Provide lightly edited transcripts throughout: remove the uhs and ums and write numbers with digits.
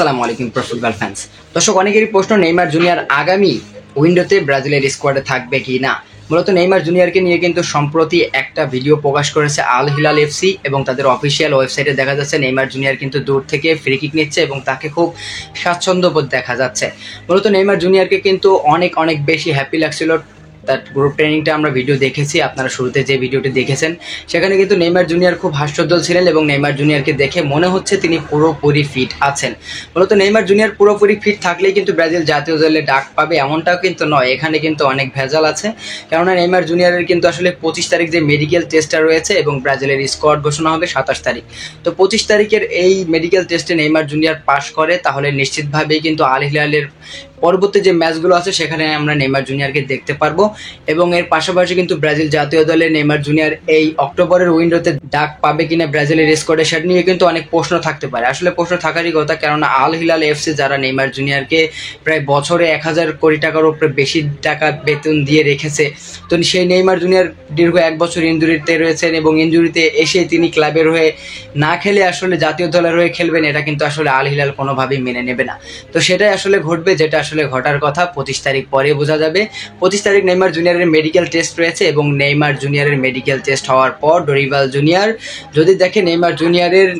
আসসালামু আলাইকুম pro football fans. দর্শক, অনেকেরই প্রশ্ন নেইমার জুনিয়র আগামী উইন্ডোতে ব্রাজিলের স্কোয়াডে থাকবে কি না। মূলত নেইমার জুনিয়রকে নিয়ে কিন্তু সম্প্রতি একটা ভিডিও প্রকাশ করেছে আল হিলাল এফসি এবং তাদের অফিসিয়াল ওয়েবসাইটে দেখা যাচ্ছে নেইমার জুনিয়র কিন্তু দূর থেকে ফ্রি কিক নিচ্ছে এবং তাকে খুব স্বাচ্ছন্দ্যবোধ দেখা যাচ্ছে। মূলত নেইমার জুনিয়রকে কিন্তু অনেক অনেক বেশি হ্যাপি লাগছিল। তার গ্রুপ ট্রেনিংটা আমরা ভিডিও দেখেছি, আপনারা শুরুতে যে ভিডিওটি দেখেছেন সেখানে কিন্তু নেইমার জুনিয়র খুব হাস্যোজ্জ্বল ছিলেন এবং নেইমার জুনিয়রকে দেখে মনে হচ্ছে তিনি পুরোপুরি ফিট আছেন। মূলত নেইমার জুনিয়র পুরোপুরি ফিট থাকলেই কিন্তু ব্রাজিল জাতীয় দলে ডাক পাবে এমনটাও কিন্তু নয়, এখানে কিন্তু অনেক ভেজাল আছে। কেননা নেইমার জুনিয়রের কিন্তু আসলে 25 তারিখ যে মেডিকেল টেস্টটা রয়েছে এবং ব্রাজিলের স্কোয়াড ঘোষণা হবে 27 তারিখ। তো 25 তারিখের এই মেডিকেল টেস্টে নেইমার জুনিয়র পাস করে তাহলে নিশ্চিতভাবেই কিন্তু আল হিলালের পরবর্তী যে ম্যাচগুলো আছে সেখানে আমরা নেইমার জুনিয়রকে দেখতে পারবো। এবং এর পাশাপাশি কিন্তু ব্রাজিল জাতীয় দলে নেইমার জুনিয়র এই অক্টোবরের উইন্ডোতে ডাক পাবে কিনা ব্রাজিলের স্কোয়াডে সেটা নিয়ে কিন্তু অনেক প্রশ্ন থাকতে পারে। আসলে প্রশ্ন থাকারই কথা, কেননা আল হিলাল এফসি যারা নেইমার জুনিয়রকে প্রায় বছরে 1000 কোটি টাকার উপরে বেশি টাকা বেতন দিয়ে রেখেছে, তো সেই নেইমার জুনিয়র দীর্ঘ 1 বছর ইনজুরিতে রয়েছেন এবং ইনজুরিতে এসে তিনি ক্লাবের হয়ে না খেলে আসলে জাতীয় দলের হয়ে খেলবেন, এটা কিন্তু আসলে আল হিলাল কোনোভাবেই মেনে নেবে না। তো সেটাই আসলে ঘটবে, যেটা আসলে ঘটার কথা 25 তারিখ পরে বোঝা যাবে। 25 তারিখ নেইমার জুনিয়রের মেডিকেল টেস্ট রয়েছে এবং নেইমার জুনিয়রের মেডিকেল টেস্ট হওয়ার পর ডরিভাল জুনিয়র যদি দেখে নেইমার জুনিয়রের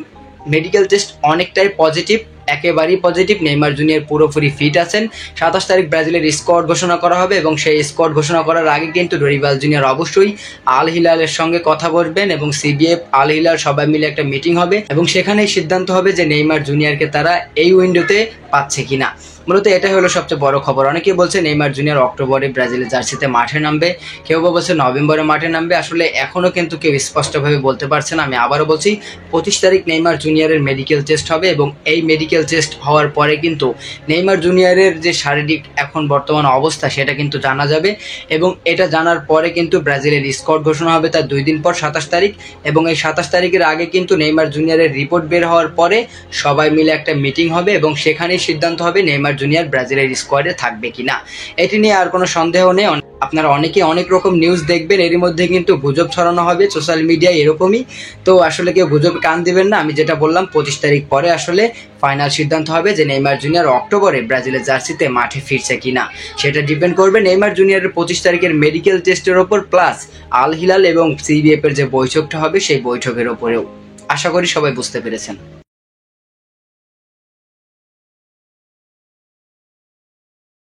মেডিকেল টেস্ট অনেকটাই পজিটিভ, একেবারেই পজিটিভ, নেইমার জুনিয়র পুরোপুরি ফিট আছেন, 27 তারিখ ব্রাজিলের স্কোয়াড ঘোষণা করা হবে এবং সেই স্কোয়াড ঘোষণা করার আগে কিন্তু ডরিভাল জুনিয়র অবশ্যই আল হিলালের সঙ্গে কথা বলবেন এবং সিবিএফ আল হিলাল সবাই মিলে একটা মিটিং হবে এবং সেখানেই সিদ্ধান্ত হবে যে নেইমার জুনিয়রকে তারা এই উইন্ডোতে পাচ্ছে কিনা। মূলত এটাই হলো সবচেয়ে বড় খবর। অনেকেই বলছে নেইমার জুনিয়র অক্টোবরে ব্রাজিলের জার্সিতে মাঠে নামবে, কেউ বা বলছে নভেম্বরে মাঠে নামবে। আসলে এখনো কিন্তু কেউ স্পষ্টভাবে বলতে পারছে না। আমি আবারও বলছি, 25 তারিখ নেইমার জুনিয়রের মেডিকেল টেস্ট হবে এবং এই মেডিকেল টেস্ট হওয়ার পরে কিন্তু নেইমার জুনিয়রের যে শারীরিক এখন বর্তমান অবস্থা সেটা কিন্তু জানা যাবে এবং এটা জানার পরে কিন্তু ব্রাজিলের স্কোয়াড ঘোষণা হবে তার 2 দিন পর 27 তারিখ এবং এই 27 তারিখের আগে কিন্তু নেইমার জুনিয়রের রিপোর্ট বের হওয়ার পরে সবাই মিলে একটা মিটিং হবে এবং সেখানেই সিদ্ধান্ত হবে নেইমার জুনিয়র ব্রাজিলের স্কোয়াডে থাকবে কিনা। এটি নিয়ে আর কোনো সন্দেহ নেই। আপনারা অনেকে অনেক রকম নিউজ দেখবেন, এরই মধ্যে কিন্তু গুজব ছড়ানো হবে সোশ্যাল মিডিয়ায় এরকমই। তো আসলে কেউ গুজব কান দিবেন না। আমি যেটা বললাম 25 তারিখ পরে আসলে ফাইনাল সিদ্ধান্ত হবে যে নেইমার জুনিয়র অক্টোবরে ব্রাজিলের জার্সিতে মাঠে ফিরছে কিনা। সেটা ডিপেন্ড করবে নেইমার জুনিয়রের 25 তারিখের মেডিকেল টেস্টের ওপর, প্লাস আল হিলাল এবং সিবিএফ এর যে বৈঠকটা হবে সেই বৈঠকের ওপরেও। আশা করি সবাই বুঝতে পেরেছেন।